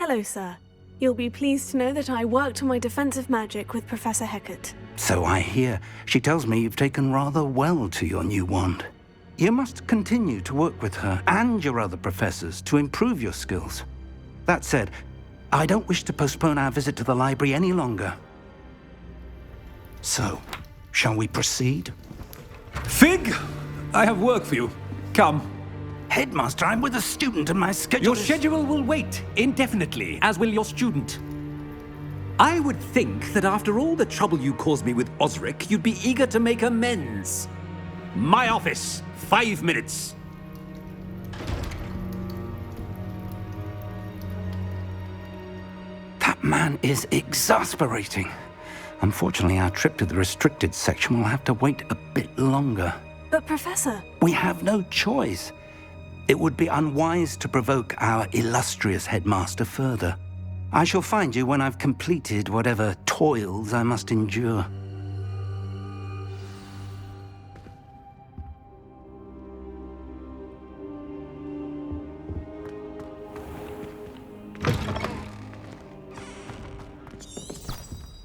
Hello, sir. You'll be pleased to know that I worked on my defensive magic with Professor Hecat. So I hear. She tells me you've taken rather well to your new wand. You must continue to work with her and your other professors to improve your skills. That said, I don't wish to postpone our visit to the library any longer. So, shall we proceed? Fig! I have work for you. Come. Headmaster, I'm with a student and my schedule Your is... schedule will wait indefinitely, as will your student. I would think that after all the trouble you caused me with Osric, you'd be eager to make amends. My office, 5 minutes. That man is exasperating. Unfortunately, our trip to the restricted section will have to wait a bit longer. But, Professor... We have no choice. It would be unwise to provoke our illustrious headmaster further. I shall find you when I've completed whatever toils I must endure.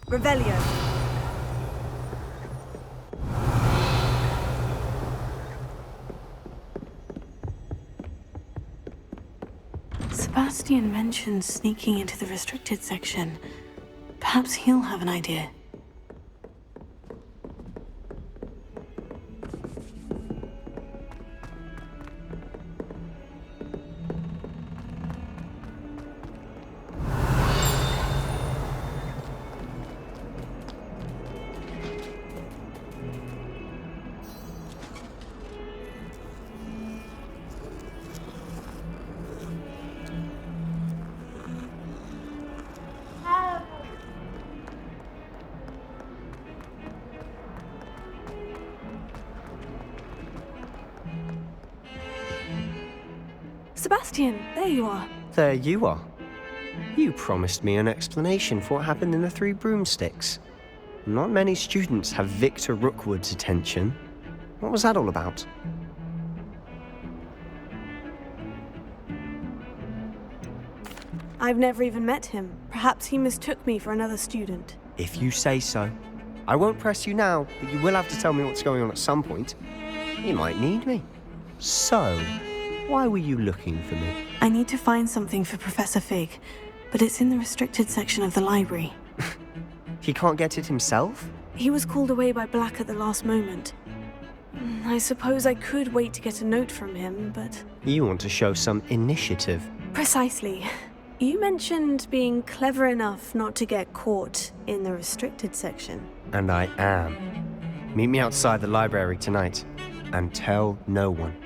Revelio. Sebastian mentioned sneaking into the restricted section. Perhaps he'll have an idea. Sebastian, there you are. There you are. You promised me an explanation for what happened in the Three Broomsticks. Not many students have Victor Rookwood's attention. What was that all about? I've never even met him. Perhaps he mistook me for another student. If you say so. I won't press you now, but you will have to tell me what's going on at some point. You might need me. So, why were you looking for me? I need to find something for Professor Fig, but it's in the restricted section of the library. He can't get it himself? He was called away by Black at the last moment. I suppose I could wait to get a note from him, but... You want to show some initiative. Precisely. You mentioned being clever enough not to get caught in the restricted section. And I am. Meet me outside the library tonight, and tell no one.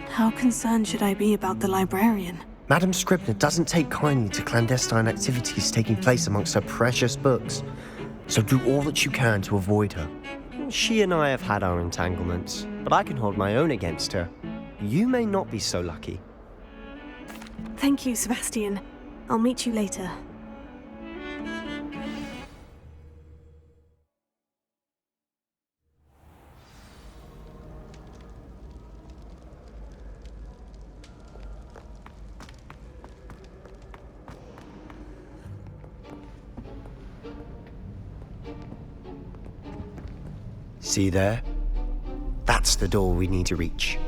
How concerned should I be about the librarian? Madam Scribner doesn't take kindly to clandestine activities taking place amongst her precious books, so do all that you can to avoid her. She and I have had our entanglements, but I can hold my own against her. You may not be so lucky. Thank you, Sebastian. I'll meet you later. See there? That's the door we need to reach.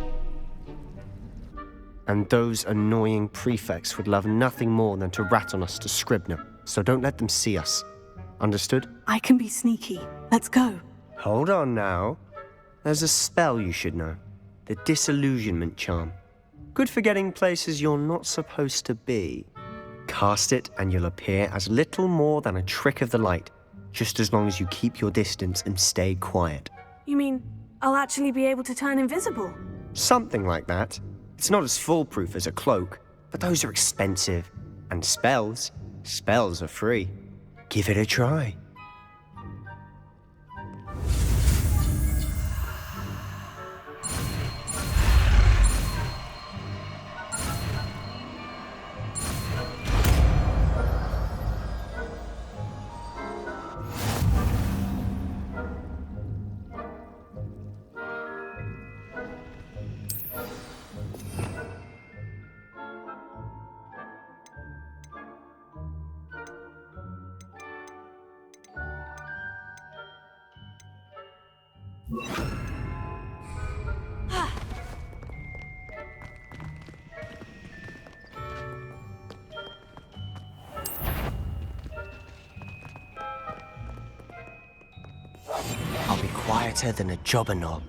And those annoying prefects would love nothing more than to rat on us to Scribner, so don't let them see us. Understood? I can be sneaky. Let's go. Hold on now. There's a spell you should know. The Disillusionment Charm. Good for getting places you're not supposed to be. Cast it and you'll appear as little more than a trick of the light, just as long as you keep your distance and stay quiet. You mean I'll actually be able to turn invisible? Something like that. It's not as foolproof as a cloak, but those are expensive. And spells are free. Give it a try. better than a jobberknoll.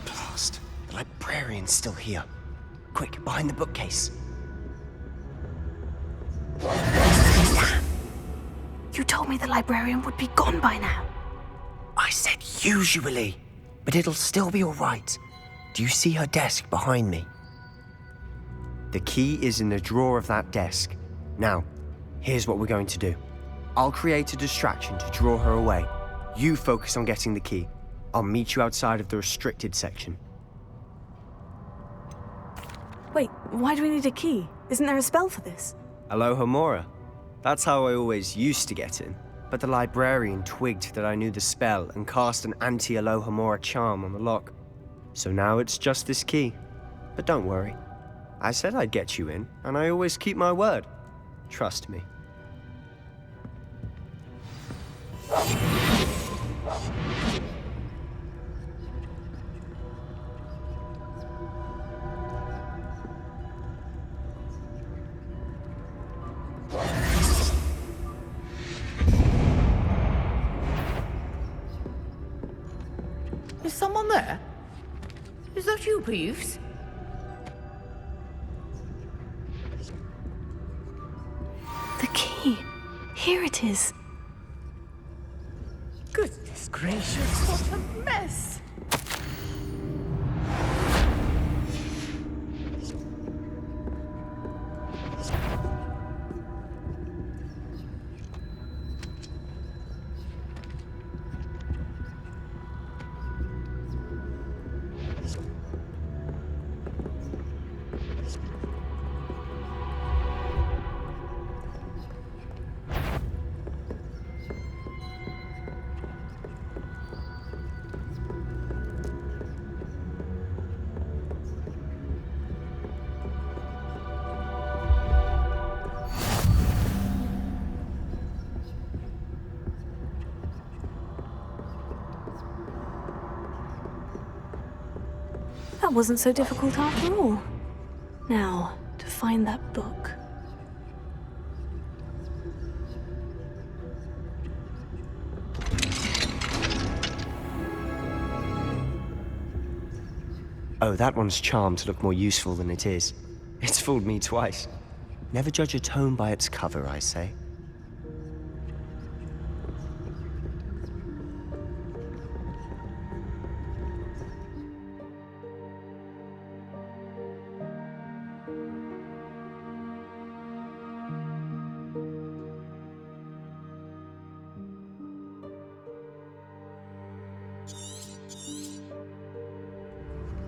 Blast. The librarian's still here. Quick, behind the bookcase. You told me the librarian would be gone by now. I said usually, but it'll still be all right. Do you see her desk behind me? The key is in the drawer of that desk. Now, here's what we're going to do. I'll create a distraction to draw her away. You focus on getting the key. I'll meet you outside of the restricted section. Wait, why do we need a key? Isn't there a spell for this? Alohomora. That's how I always used to get in. But the librarian twigged that I knew the spell and cast an anti-Alohomora charm on the lock. So now it's just this key. But don't worry. I said I'd get you in, and I always keep my word. Trust me. Is someone there? Is that you, Peeves? The key. Here it is. Goodness gracious, what a mess! That wasn't so difficult after all. Now, to find that book. Oh, that one's charmed to look more useful than it is. It's fooled me twice. Never judge a tome by its cover, I say.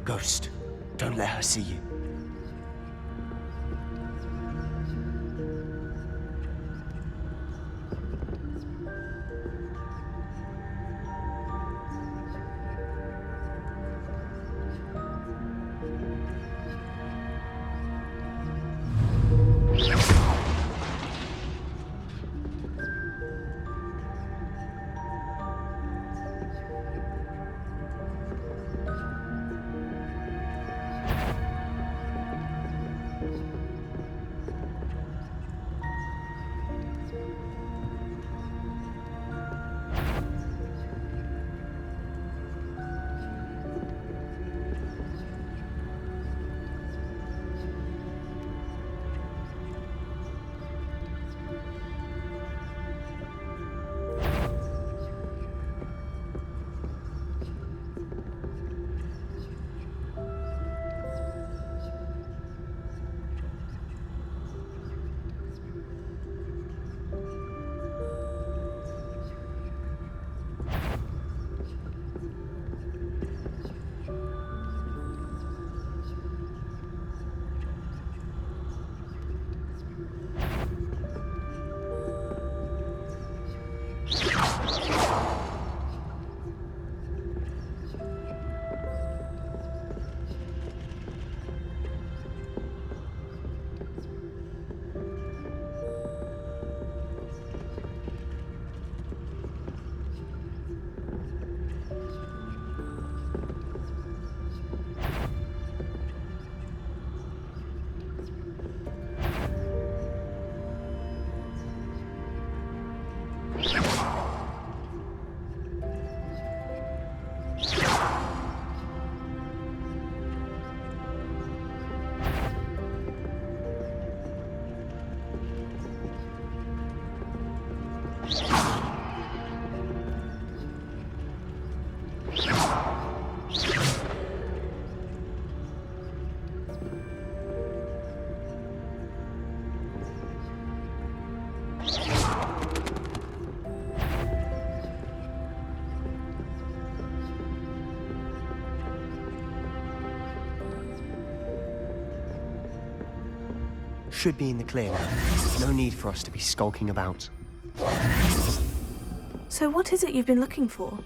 Ghost, don't let her see you. should be in the clear now. No need for us to be skulking about. So what is it you've been looking for?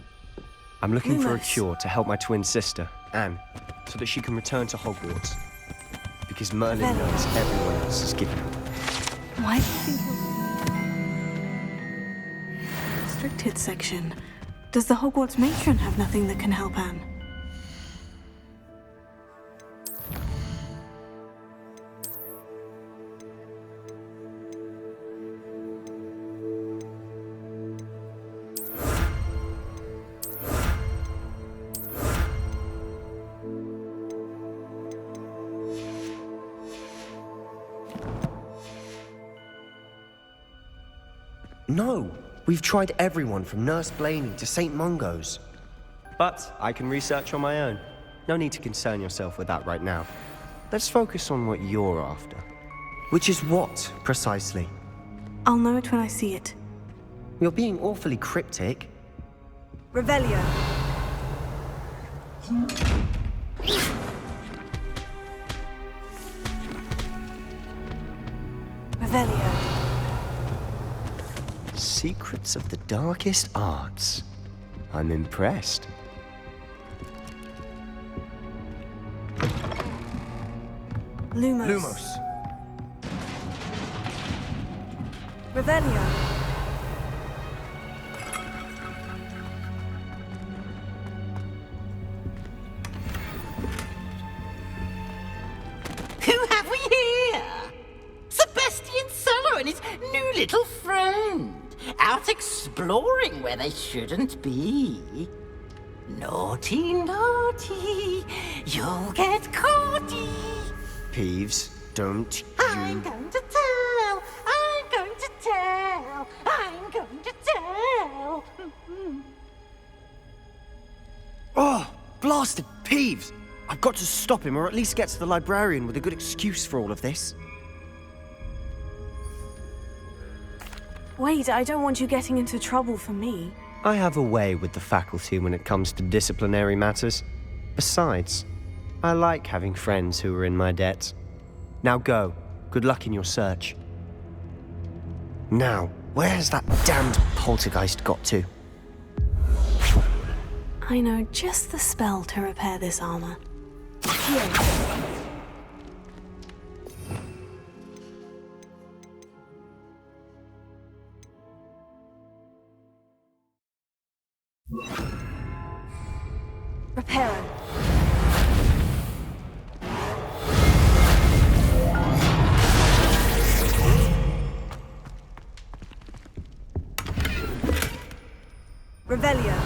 I'm looking for a Lumos. cure to help my twin sister, Anne, so that she can return to Hogwarts. Because Merlin Well- knows everyone else is giving up. Why do you think you're... Restricted section. Does the Hogwarts matron have nothing that can help Anne? No! We've tried everyone from Nurse Blaney to St. Mungo's. But I can research on my own. No need to concern yourself with that right now. Let's focus on what you're after. Which is what, precisely? I'll know it when I see it. You're being awfully cryptic. Revelio. Revelio. Secrets of the darkest arts. I'm impressed. Lumos. Lumos. Revelio. Who have we here? Sebastian Sallow and his new little friend. Out exploring where they shouldn't be. Naughty, naughty. You'll get caughty. Peeves, don't I'm you... going to tell. I'm going to tell. I'm going to tell. Oh, blasted Peeves! I've got to stop him, or at least get to the librarian with a good excuse for all of this. Wait, I don't want you getting into trouble for me. I have a way with the faculty when it comes to disciplinary matters. Besides, I like having friends who are in my debt. Now go. Good luck in your search. Now, where has that damned poltergeist got to? I know just the spell to repair this armor. Here. Reparo. Revelio.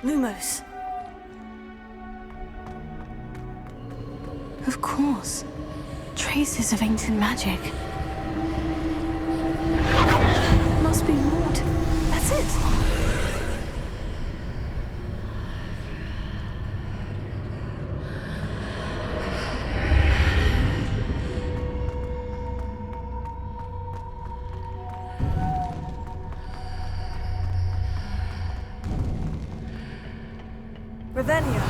Lumos. Of course. Traces of ancient magic. Must be more to... That's it. Revelio.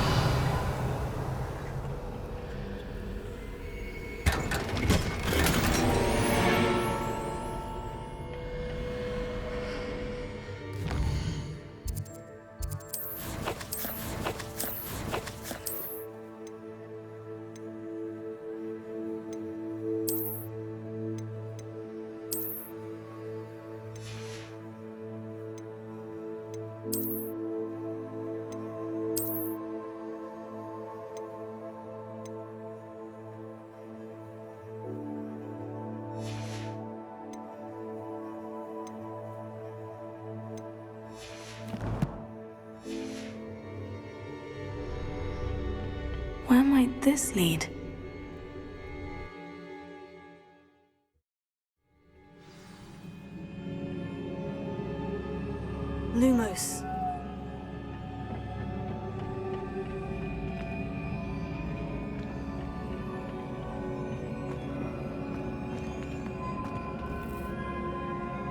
might this lead? Lumos.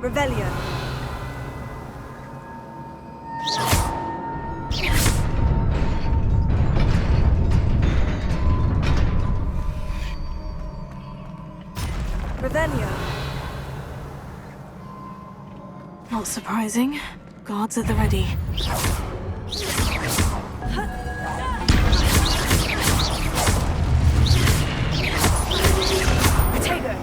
Revelio. Revelio. Not surprising. Guards at the ready. Potato.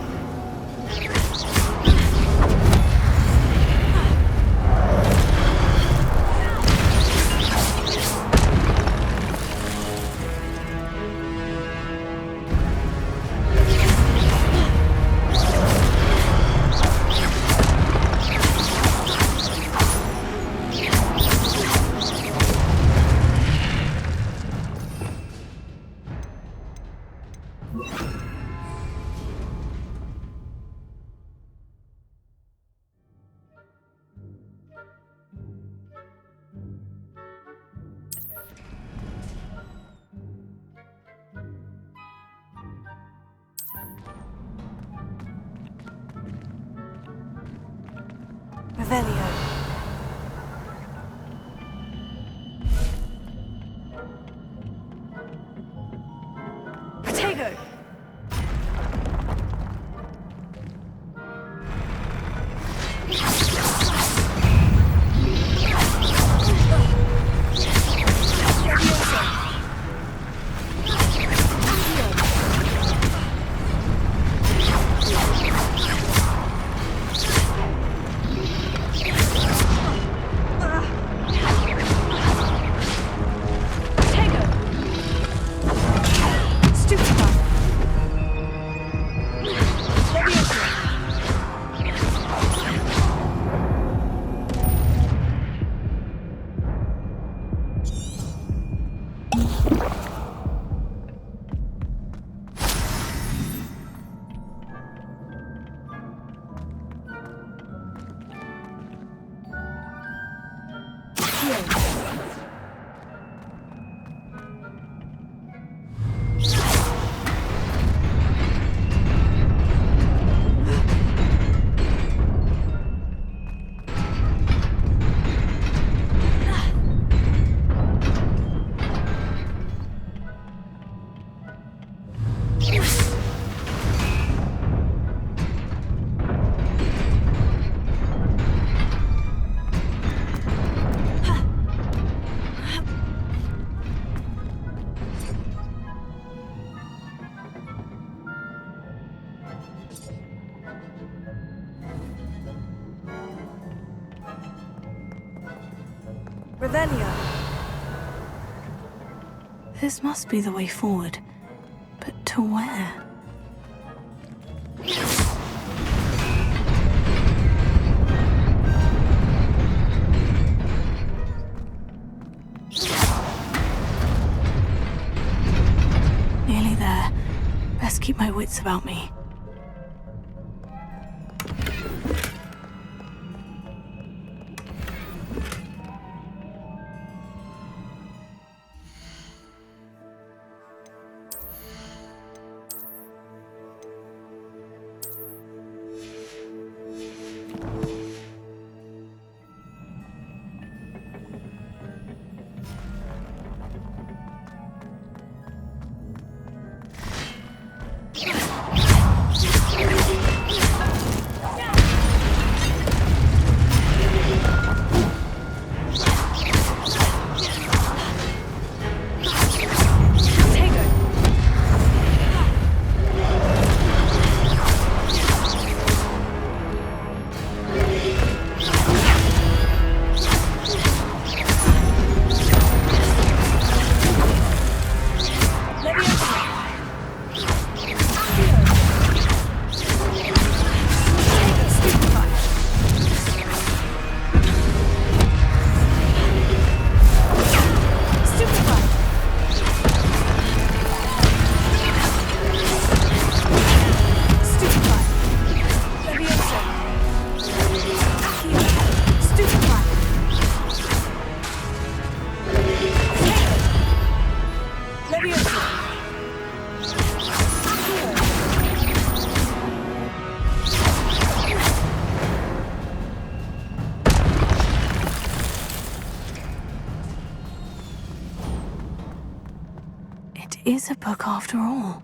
Revelio. Potato. Revelio. This must be the way forward. But to where? Nearly there. Best keep my wits about me. is a book after all.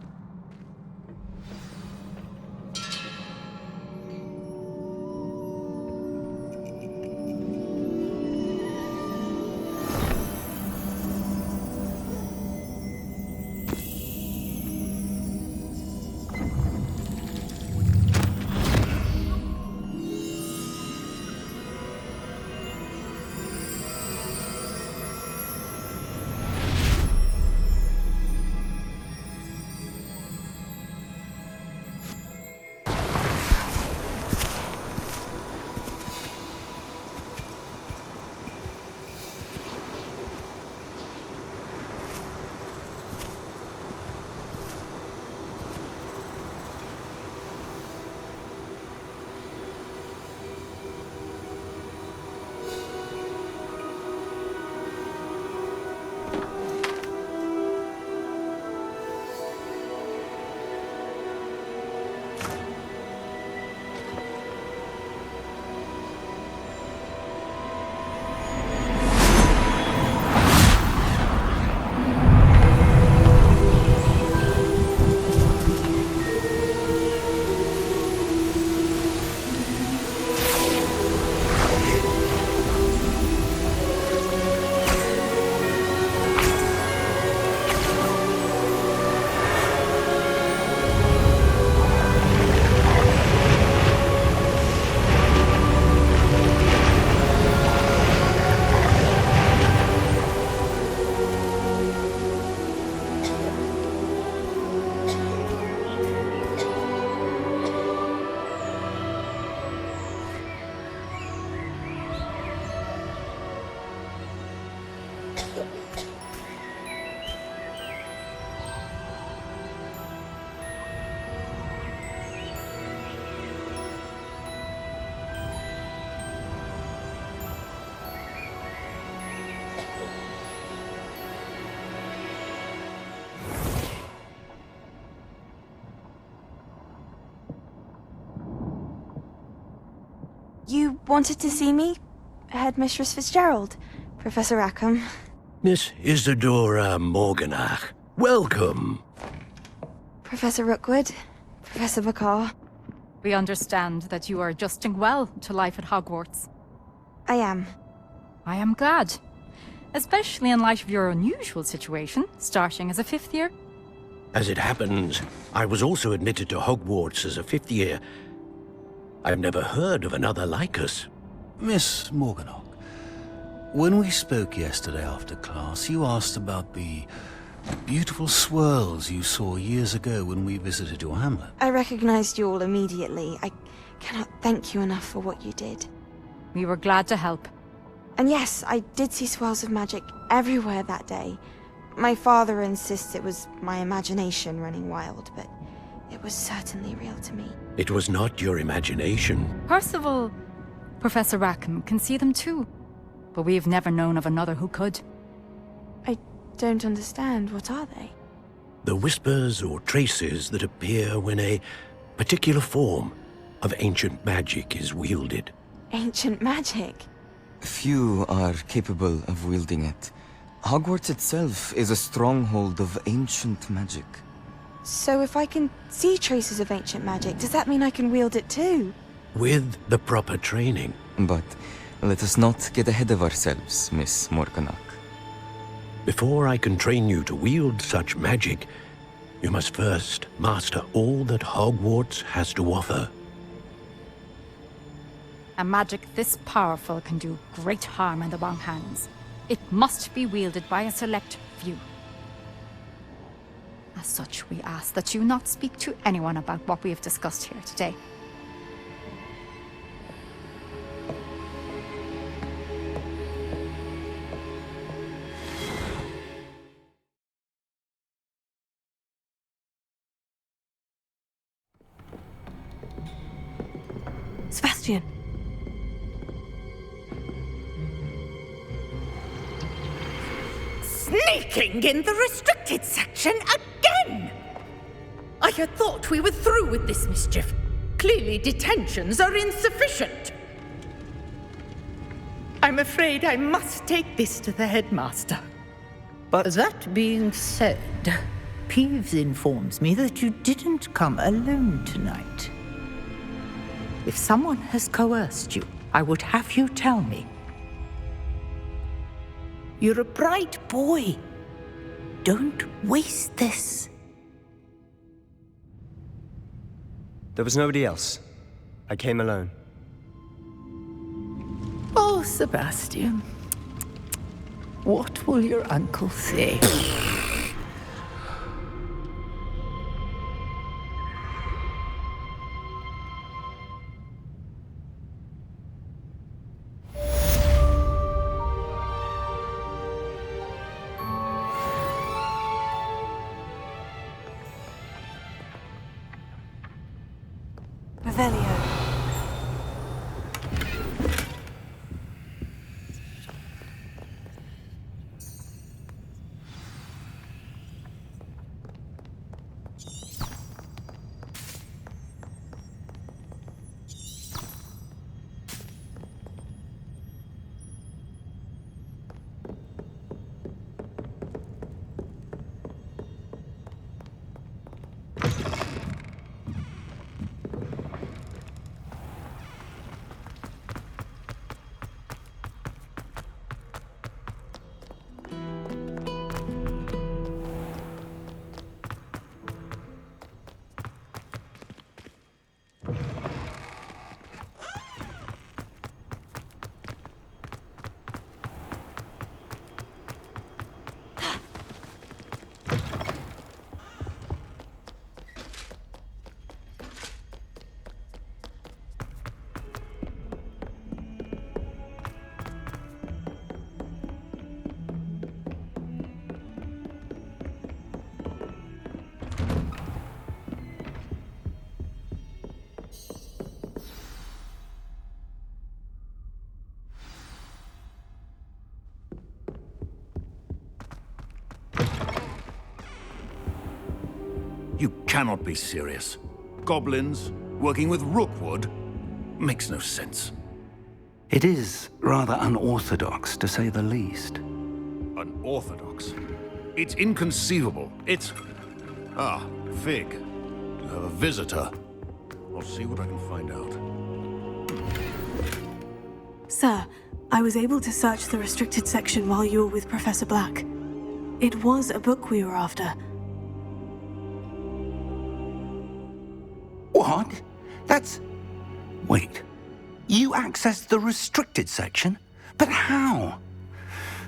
You wanted to see me? Headmistress Fitzgerald? Professor Rackham? Miss Isadora Morganach, welcome. Professor Rookwood? Professor Bakar? We understand that you are adjusting well to life at Hogwarts. I am. I am glad. Especially in light of your unusual situation, starting as a fifth year. As it happens, I was also admitted to Hogwarts as a fifth year. I've never heard of another like us. Miss Morganach, when we spoke yesterday after class, you asked about the beautiful swirls you saw years ago when we visited your hamlet. I recognized you all immediately. I cannot thank you enough for what you did. We were glad to help. And yes, I did see swirls of magic everywhere that day. My father insists it was my imagination running wild, but it was certainly real to me. It was not your imagination. Percival, Professor Rackham can see them too. But we've never known of another who could. I don't understand. What are they? The whispers or traces that appear when a particular form of ancient magic is wielded. Ancient magic? Few are capable of wielding it. Hogwarts itself is a stronghold of ancient magic. So if I can see traces of ancient magic, does that mean I can wield it too? With the proper training. But let us not get ahead of ourselves, Miss Morganach. Before I can train you to wield such magic, you must first master all that Hogwarts has to offer. A magic this powerful can do great harm in the wrong hands. It must be wielded by a select few. As such, we ask that you not speak to anyone about what we have discussed here today. Sebastian! Sneaking in the restricted section again! I had thought we were through with this mischief. Clearly detentions are insufficient. I'm afraid I must take this to the headmaster. But that being said, Peeves informs me that you didn't come alone tonight. If someone has coerced you, I would have you tell me. You're a bright boy. Don't waste this. There was nobody else. I came alone. Oh, Sebastian. What will your uncle say? Revelio. You cannot be serious. Goblins working with Rookwood makes no sense. It is rather unorthodox, to say the least. Unorthodox? It's inconceivable. It's... Ah, Fig. You have a visitor. I'll see what I can find out. Sir, I was able to search the restricted section while you were with Professor Black. It was a book we were after. What? That's... Wait. You accessed the restricted section? But how?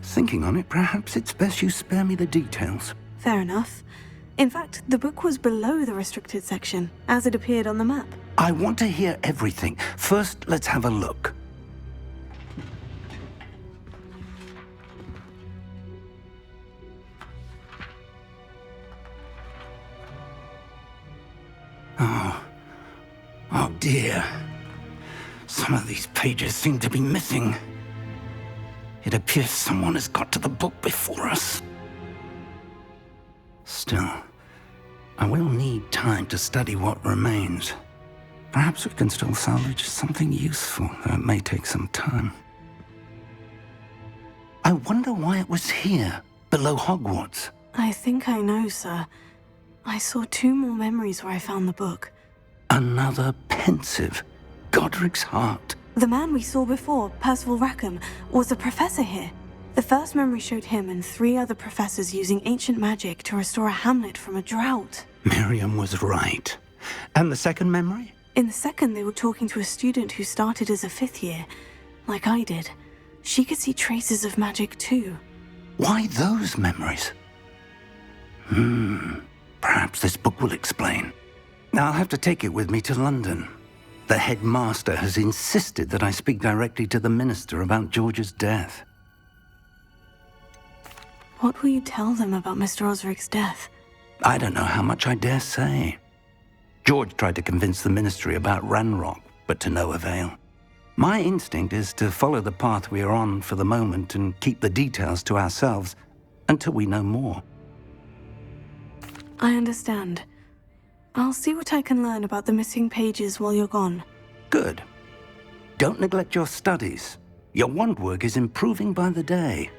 Thinking on it, perhaps it's best you spare me the details. Fair enough. In fact, the book was below the restricted section, as it appeared on the map. I want to hear everything. First, let's have a look. Oh dear. Some of these pages seem to be missing. It appears someone has got to the book before us. Still, I will need time to study what remains. Perhaps we can still salvage something useful, though it may take some time. I wonder why it was here, below Hogwarts. I think I know, sir. I saw 2 more memories where I found the book. Another pensive. Godric's heart. The man we saw before, Percival Rackham, was a professor here. The first memory showed him and 3 other professors using ancient magic to restore a hamlet from a drought. Miriam was right. And the second memory? In the second, they were talking to a student who started as a 5th year, like I did. She could see traces of magic too. Why those memories? Perhaps this book will explain. I'll have to take it with me to London. The headmaster has insisted that I speak directly to the minister about George's death. What will you tell them about Mr. Osric's death? I don't know how much I dare say. George tried to convince the ministry about Ranrock, but to no avail. My instinct is to follow the path we are on for the moment and keep the details to ourselves until we know more. I understand. I'll see what I can learn about the missing pages while you're gone. Good. Don't neglect your studies. Your wand work is improving by the day.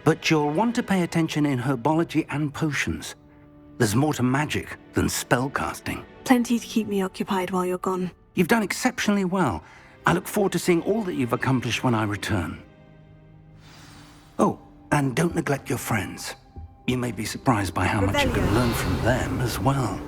But you'll want to pay attention in herbology and potions. There's more to magic than spellcasting. Plenty to keep me occupied while you're gone. You've done exceptionally well. I look forward to seeing all that you've accomplished when I return. Oh, and don't neglect your friends. You may be surprised by how much you can learn from them as well.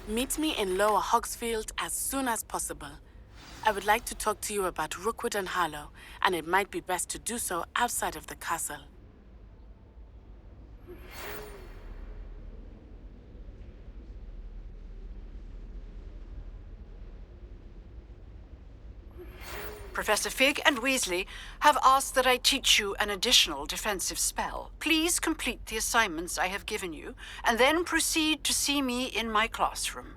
Meet me in Lower Hogsfield as soon as possible. I would like to talk to you about Rookwood and Harlow, and it might be best to do so outside of the castle. Professor Fig and Weasley have asked that I teach you an additional defensive spell. Please complete the assignments I have given you, and then proceed to see me in my classroom.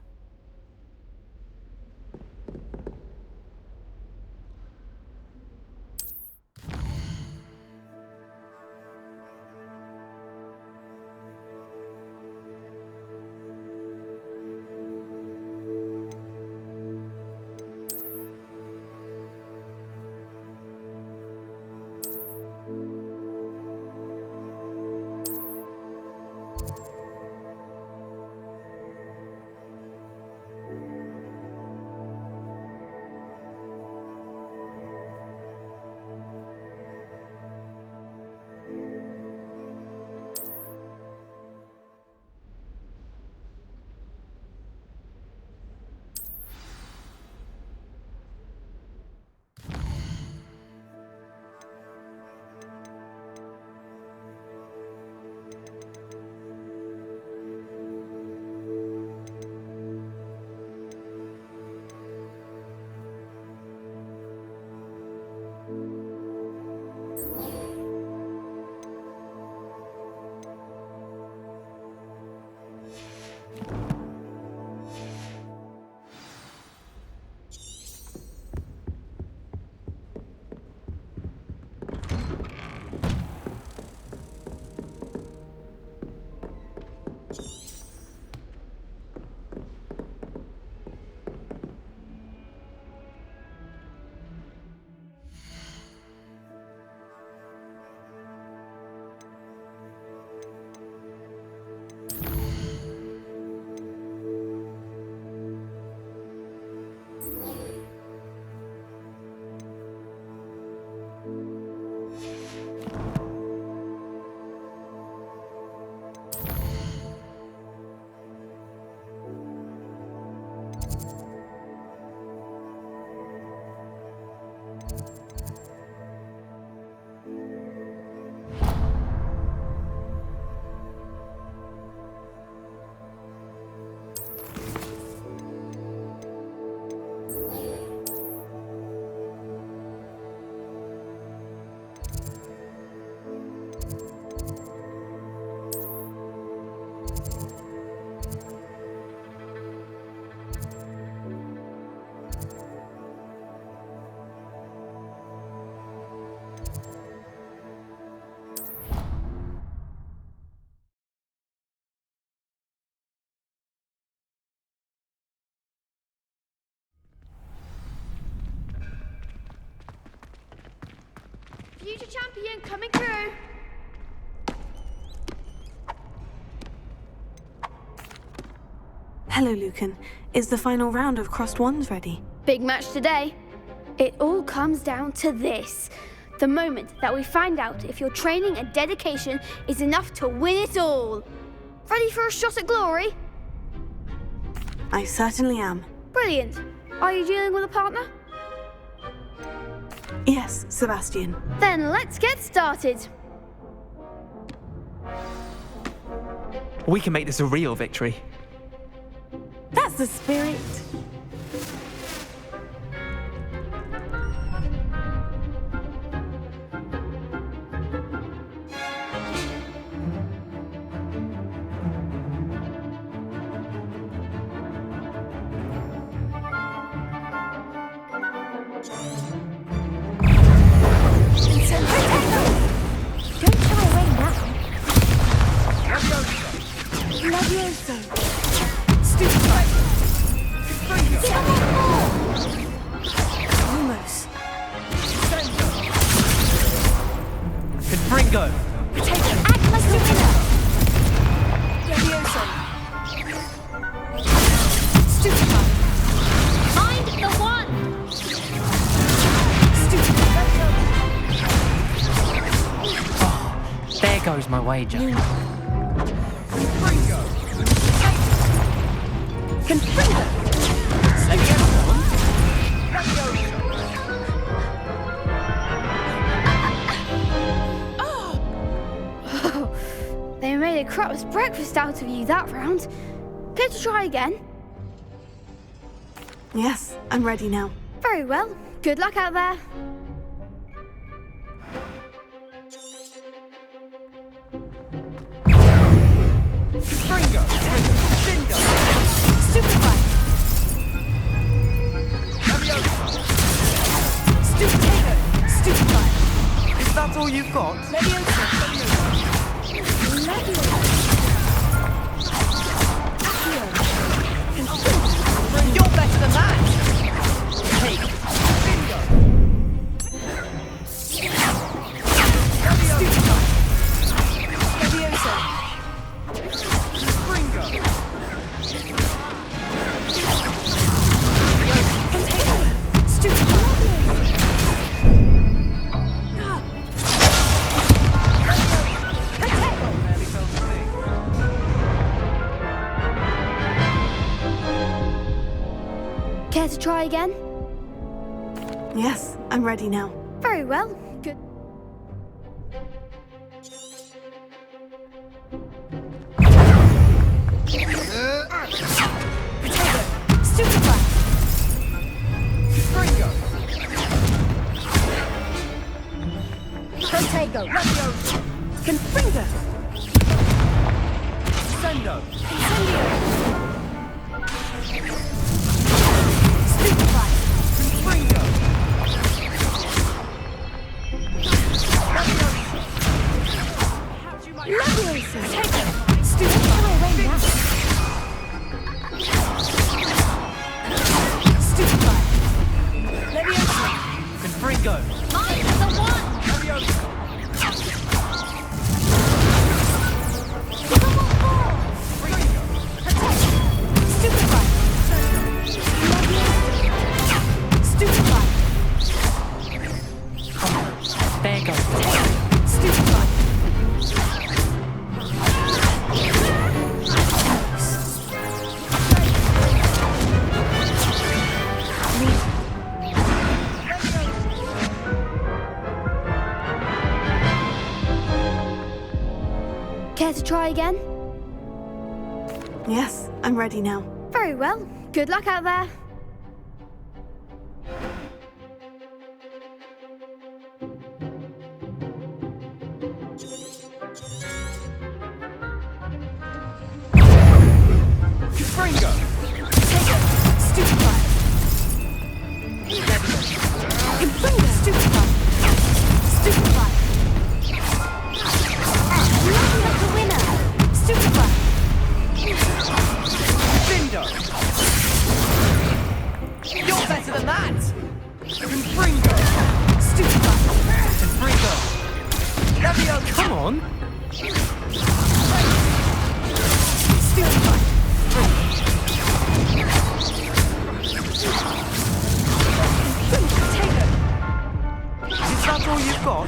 Future champion coming through. Hello, Lucan. Is the final round of Crossed Wands ready? Big match today. It all comes down to this. The moment that we find out if your training and dedication is enough to win it all. Ready for a shot at glory? I certainly am. Brilliant. Are you dealing with a partner? Yes, Sebastian. Then let's get started. We can make this a real victory. That's the spirit. Goes my wager. They made a crap's breakfast out of you that round. Care to try again? Yes, I'm ready now. Very well. Good luck out there. Springo! Bingo! Stupefy! Stupefy! Stupefy! Is that all you've got? Leviosa! You're better than that! Take! Bingo! Stupefy! Leviosa! Care to try again? Yes, I'm ready now. Very well. Good. Stupefy! Springo! Protego! Confringo! Sendo! Incendio! Stupefy! Springo! Leviosa! Take it! Stupefy! Away now! Stupefy! Leviosa! Confringo! I'm the one! Leviosa! Stupefy! Stupefy! There goes. Stupefy! Care to try again? Yes, I'm ready now. Very well. Good luck out there. Springo! Stupefy! Confringo! Stupefy! Stupefy! Looking like the winner! Stupefy! Bindo! You're better than that! Confringo! Stupefy! Confringo! Leviosa! Come on! Stupefy! Is that all you've got?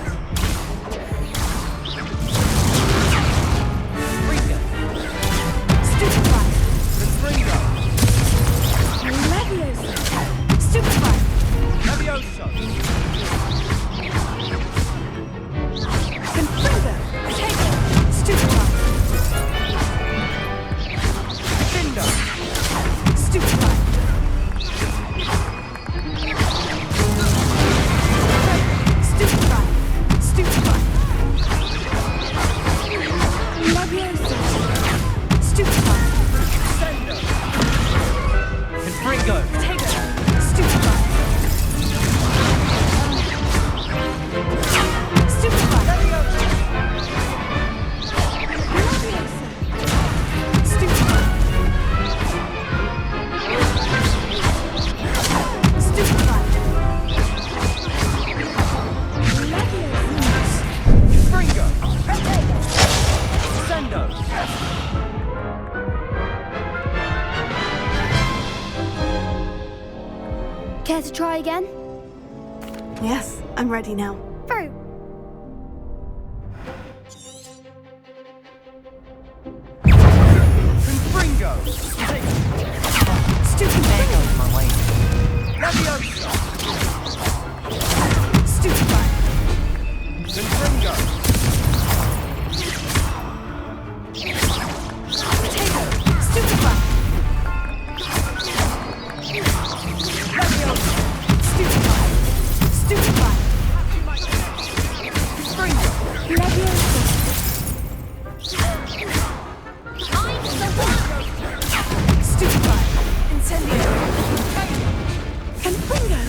Springo! Stupefy! Confringo! try again? Yes, I'm ready now. Very. Confringo! Stupid man goes my way. Leviosa! Stupefy! Confringo! Potato! Stupefy! Leviosa! Stupefy! Stupefy! Confringo! Leviosa. Stupefy! Incendio! Confringo!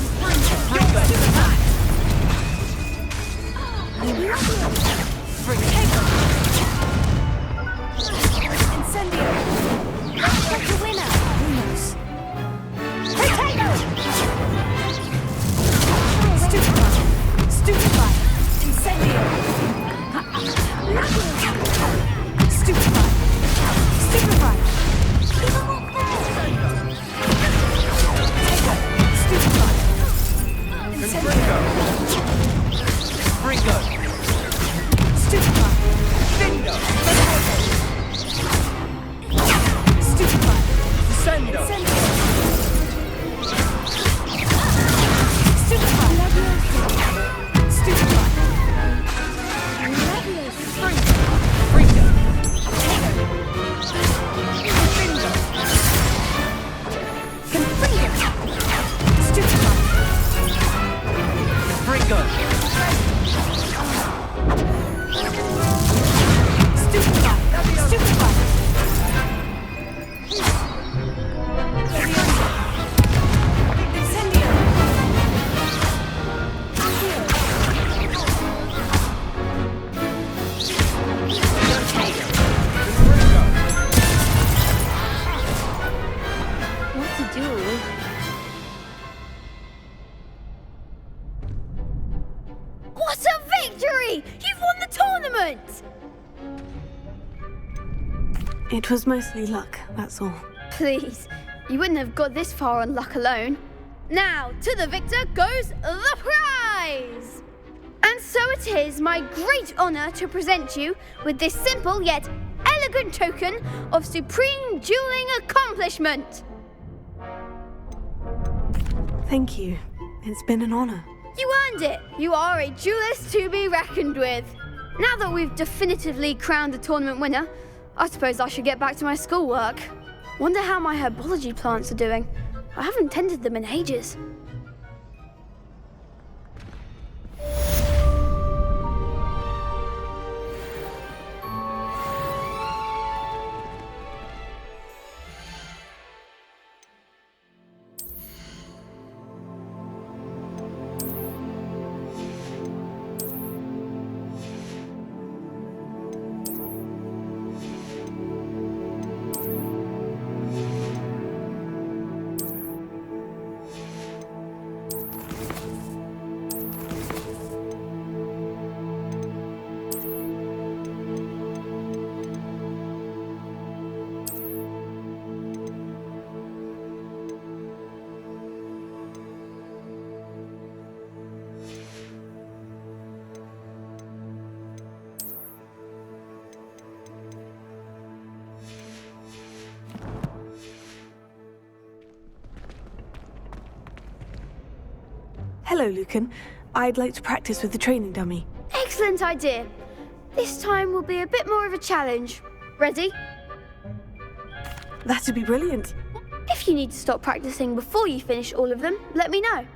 Potato! Incendio! That's the winner. Potato! Stupefy! Stupefy! Incendio! Stupefy! Stupefy! Stupefy! Confringo! Confringo! Stupefy! Findo! Stupefy! Sendo! Stupefy! Stupefy! Fringo! Stupefy! Fringo! Stupefy! Stupefy! Incendio! What to do? What a victory! You've won the tournament! It was mostly luck, that's all. Please, you wouldn't have got this far on luck alone. Now, to the victor goes the prize! And so it is my great honor to present you with this simple yet elegant token of supreme dueling accomplishment. Thank you. It's been an honor. You earned it. You are a duelist to be reckoned with. Now that we've definitively crowned the tournament winner, I suppose I should get back to my schoolwork. Wonder how my herbology plants are doing. I haven't tended them in ages. Hello, Lucan. I'd like to practice with the training dummy. Excellent idea. This time will be a bit more of a challenge. Ready? That'd be brilliant. If you need to stop practicing before you finish all of them, let me know.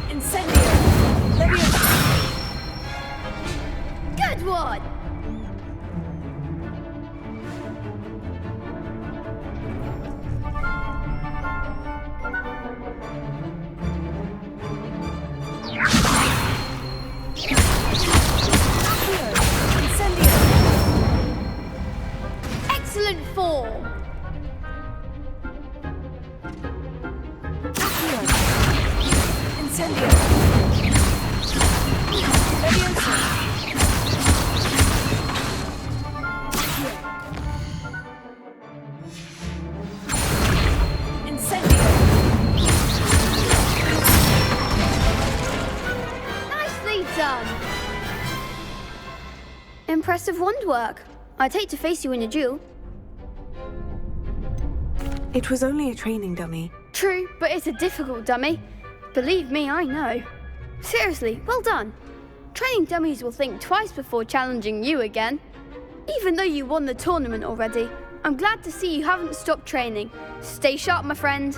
Incendio! Leviosa! Good one! Incendio! Excellent form! Incendio! Leviosa! impressive wand work. I'd hate to face you in a duel. It was only a training dummy. True, but it's a difficult dummy. Believe me, I know. Seriously, well done. Training dummies will think twice before challenging you again. Even though you won the tournament already, I'm glad to see you haven't stopped training. Stay sharp, my friend.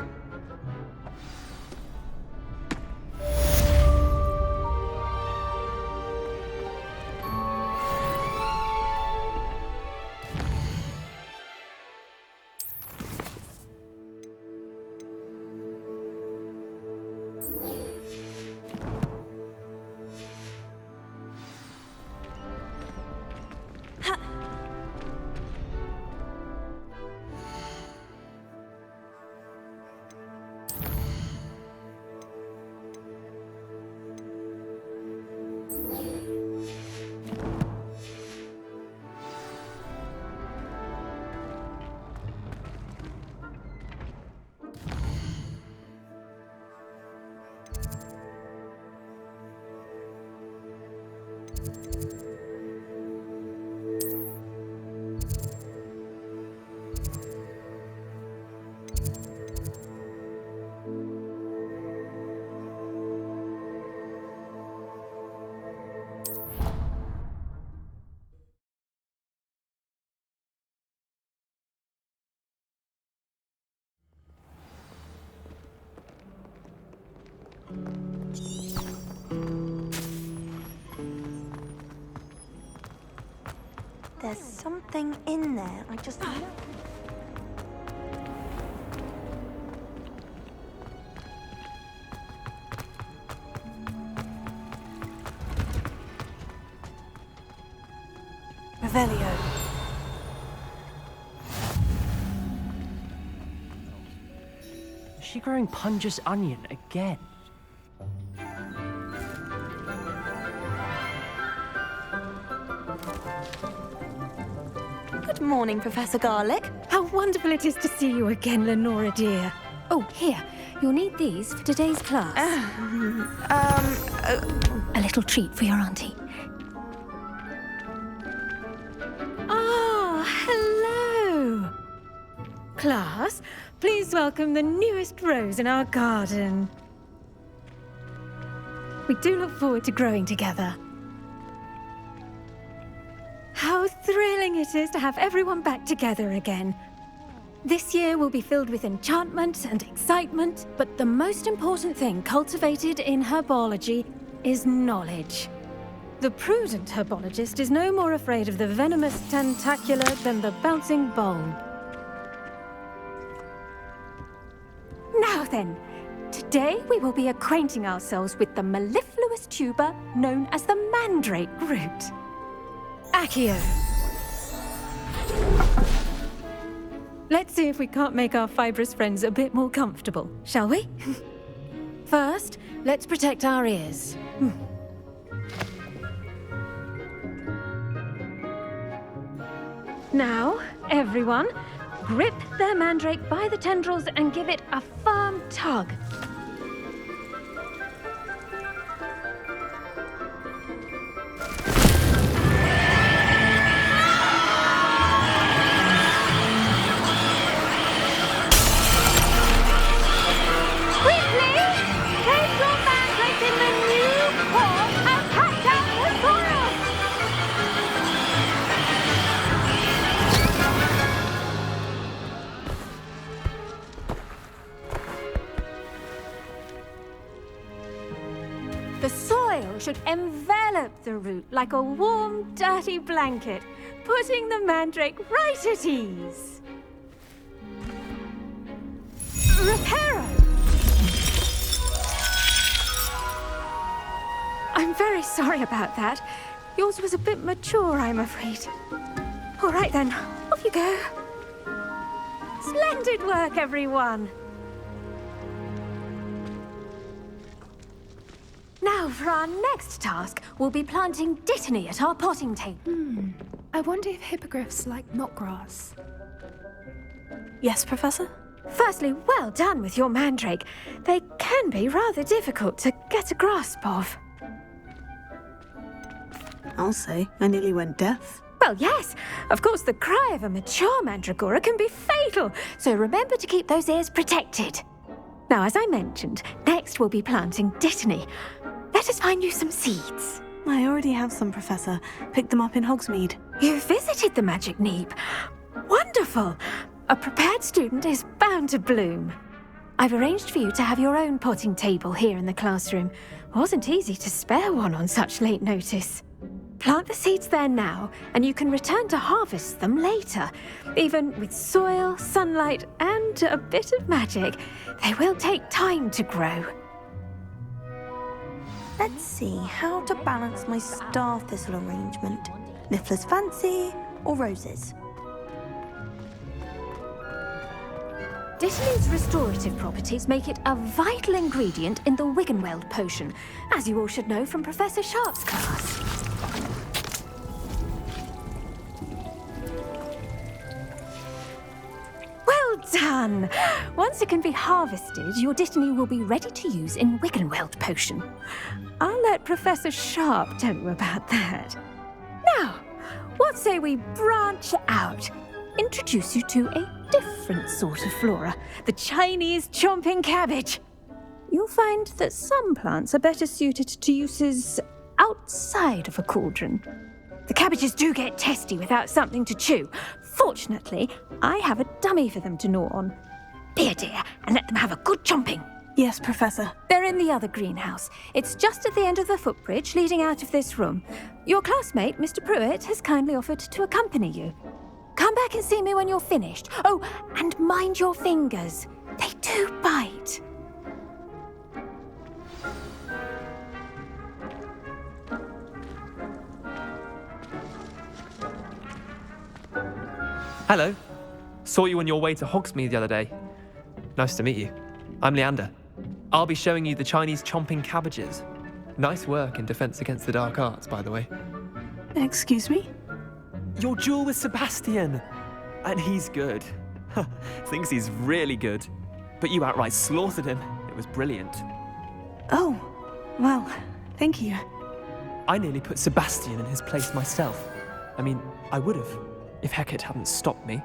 There's something in there. I just... Revelio. Is she growing Punja's onion again? Good morning, Professor Garlick. How wonderful it is to see you again, Lenora dear. Oh, here. You'll need these for today's class. A little treat for your auntie. Ah, hello. Class, please welcome the newest rose in our garden. We do look forward to growing together. How thrilling it is to have everyone back together again. This year will be filled with enchantment and excitement, but the most important thing cultivated in herbology is knowledge. The prudent herbologist is no more afraid of the venomous tentacula than the bouncing bowl. Now then, today we will be acquainting ourselves with the mellifluous tuber known as the mandrake root. Accio. Let's see if we can't make our fibrous friends a bit more comfortable, shall we? First, let's protect our ears. Now, everyone, grip their mandrake by the tendrils and give it a firm tug. The soil should envelop the root like a warm, dirty blanket, putting the mandrake right at ease. Reparo! I'm very sorry about that. Yours was a bit mature, I'm afraid. All right then, off you go. Splendid work, everyone! Now, for our next task, we'll be planting dittany at our potting table. I wonder if hippogriffs like knotgrass. Yes, Professor? Firstly, well done with your mandrake. They can be rather difficult to get a grasp of. I'll say. I nearly went deaf. Well, yes. Of course, the cry of a mature mandragora can be fatal, so remember to keep those ears protected. Now, as I mentioned, next we'll be planting Dittany. Let us find you some seeds. I already have some, Professor. Picked them up in Hogsmeade. You visited the Magic Neep. Wonderful! A prepared student is bound to bloom. I've arranged for you to have your own potting table here in the classroom. Wasn't easy to spare one on such late notice. Plant the seeds there now, and you can return to harvest them later. Even with soil, sunlight, and a bit of magic, they will take time to grow. Let's see how to balance my star thistle arrangement. Niffler's fancy or roses? Dittany's restorative properties make it a vital ingredient in the Wiggenweld potion, as you all should know from Professor Sharp's class. Well done! Once it can be harvested, your Dittany will be ready to use in Wiggenweld potion. I'll let Professor Sharp tell you about that. Now, what say we branch out? Introduce you to a different sort of flora, the Chinese chomping cabbage. You'll find that some plants are better suited to uses outside of a cauldron. The cabbages do get testy without something to chew. Fortunately, I have a dummy for them to gnaw on. Be a dear and let them have a good chomping. Yes, Professor. They're in the other greenhouse. It's just at the end of the footbridge leading out of this room. Your classmate, Mr. Pruitt, has kindly offered to accompany you. Come back and see me when you're finished. Oh, and mind your fingers. They do bite. Hello. Saw you on your way to Hogsmeade the other day. Nice to meet you. I'm Leander. I'll be showing you the Chinese chomping cabbages. Nice work in Defense Against the Dark Arts, by the way. Excuse me? Your duel with Sebastian! And he's good. Thinks he's really good. But you outright slaughtered him. It was brilliant. Oh, well, thank you. I nearly put Sebastian in his place myself. I mean, I would have, if Hecate hadn't stopped me.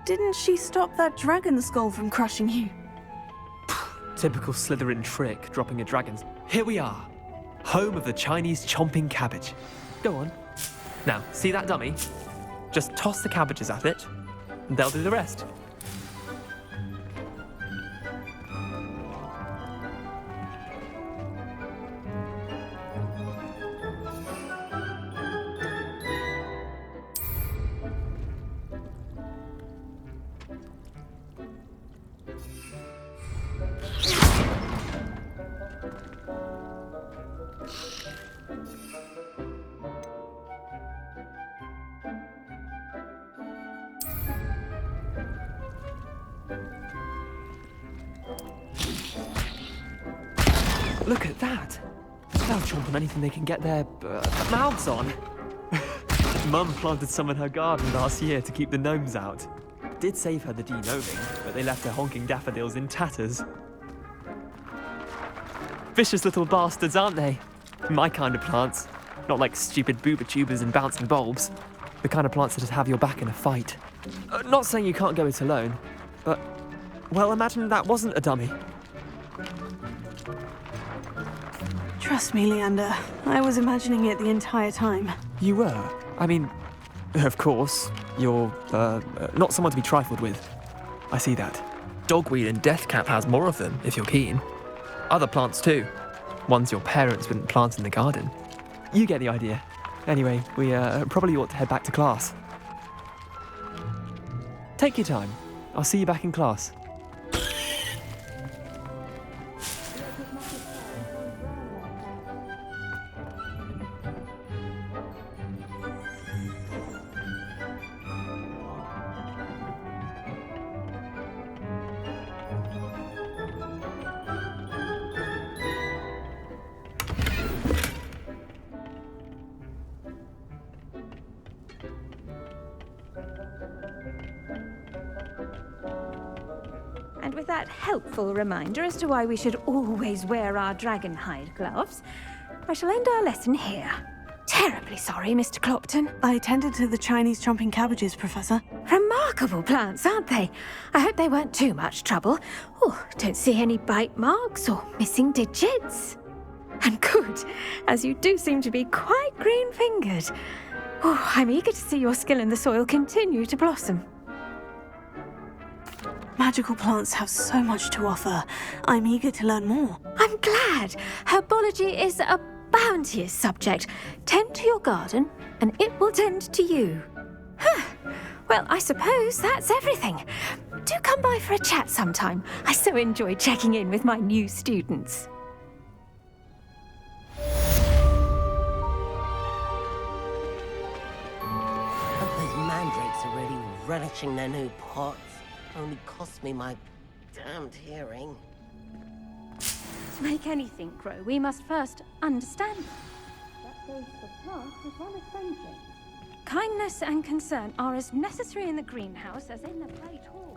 Didn't she stop that dragon skull from crushing you? Typical Slytherin trick, dropping a dragon's. Here we are, home of the Chinese chomping cabbage. Go on. Now, see that dummy? Just toss the cabbages at it, and they'll do the rest. Look at that! They'll chomp on anything they can get their mouths on. Mum planted some in her garden last year to keep the gnomes out. Did save her the de-gnoming, but they left her honking daffodils in tatters. Vicious little bastards, aren't they? My kind of plants. Not like stupid booba tubers and bouncing bulbs. The kind of plants that just have your back in a fight. Not saying you can't go it alone, but... well, imagine that wasn't a dummy. Trust me, Leander. I was imagining it the entire time. You were? I mean, of course, you're, not someone to be trifled with. I see that. Dogweed and deathcap has more of them, if you're keen. Other plants too. Ones your parents wouldn't plant in the garden. You get the idea. Anyway, we, probably ought to head back to class. Take your time. I'll see you back in class. And with that helpful reminder as to why we should always wear our dragon hide gloves, I shall end our lesson here. Terribly sorry, Mr. Clopton. I tended to the Chinese chomping cabbages, Professor. Remarkable plants, aren't they? I hope they weren't too much trouble. Oh, don't see any bite marks or missing digits. And good, as you do seem to be quite green-fingered. Oh, I'm eager to see your skill in the soil continue to blossom. Magical plants have so much to offer. I'm eager to learn more. I'm glad. Herbology is a bounteous subject. Tend to your garden, and it will tend to you. Huh. Well, I suppose that's everything. Do come by for a chat sometime. I so enjoy checking in with my new students. Those mandrakes are really relishing their new pots. Only cost me my damned hearing. To make anything grow, we must first understand them. That goes for plants as well as friendship. Kindness and concern are as necessary in the greenhouse as in the plate hall.